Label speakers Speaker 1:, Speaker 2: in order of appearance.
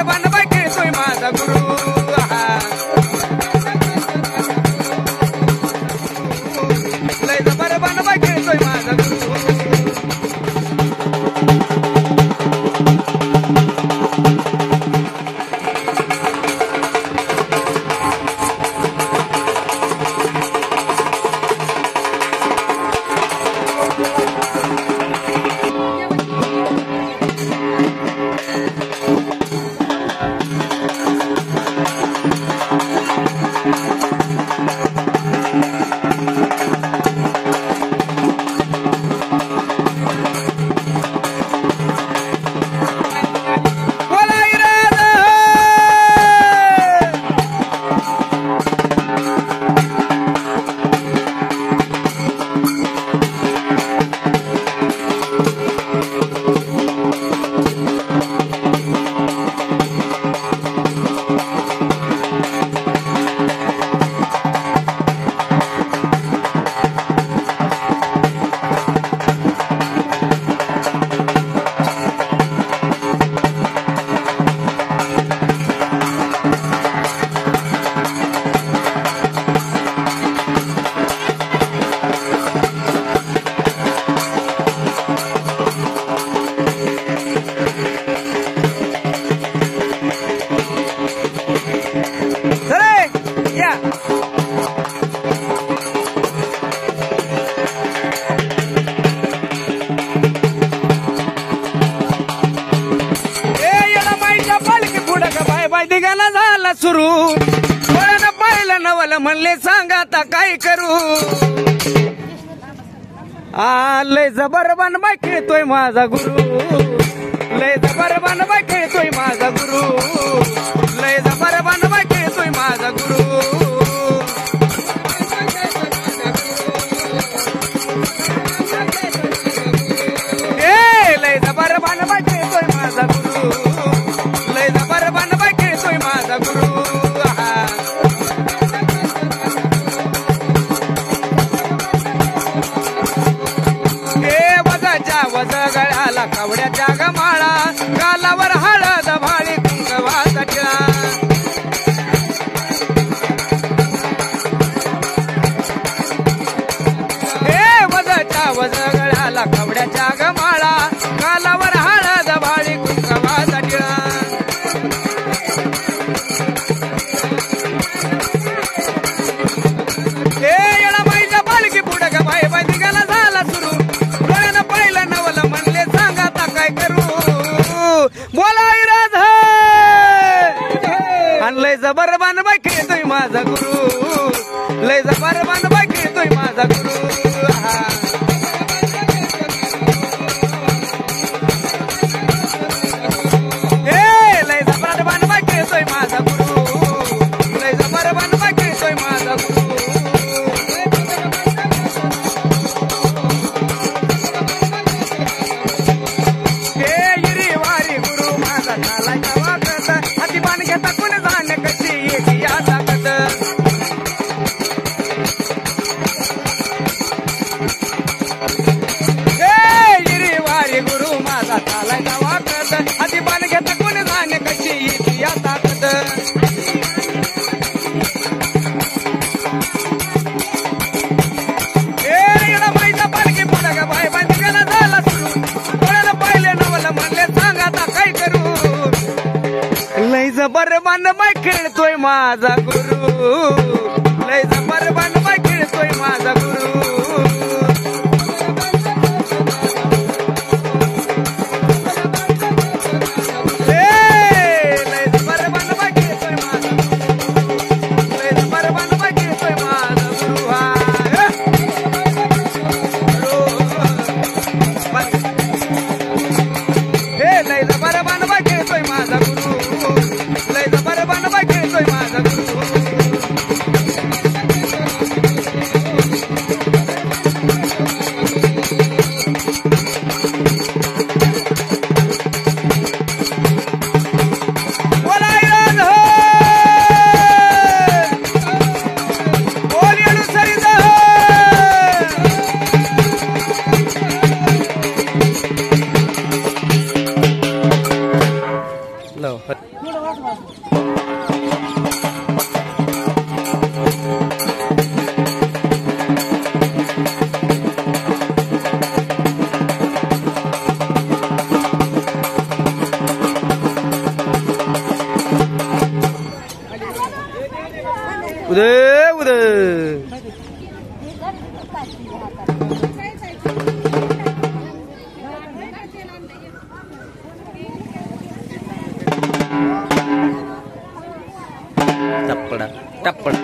Speaker 1: जबरबान बाई खेळतोय माझा गुरु लय जबरबान बाई खेळतोय माझा गुरु दिगाला झाला सुरू कोणाला पाहिलं नवल म्हणले सांगा आता काय करू लय जबरबान बाई खेळतोय माझा गुरु लय जबरबान बाई खेळतोय माझा गुरु लय जबरबान बाई खेळतोय माझा गुरु लय जबरबान बाई खेळतोय माझा गुरु लय जबरबान बाई खेळतोय माझा गुरु वज गळ्याला कवड्याच्या गमाळा गालावर हळद भाळी कुंकवाचा टिळा वज गळ्याला कवड्याच्या गमाळा गालावर हळद भाळी कुंकवाचा टिळा येळा बाईच्या पालखी पुढं ग बाई बाई निघाला झाला सुरू बोला राधा लय जबरबान बाई खेळतोय माझा गुरु लय जबरबान बाई खेळतोय माझा गुरु लय जबरबान बाई खेळतोय माझा गुरु लय जबरबान बाई खेळतोय माझा गुरु हाती पान घेता कोण जाणे कशी या ताकद बाईचा पालखी पुढं ग बाई बाई निघाला झाला सुरू कोणाला पाहिले नवल म्हणले सांगा आता काय करू लय जबरबान बाई खेळतोय माझा गुरु लय जबरबान बाई खेळतोय माझा गुरु No. उदय उदय टप्पड टप्पड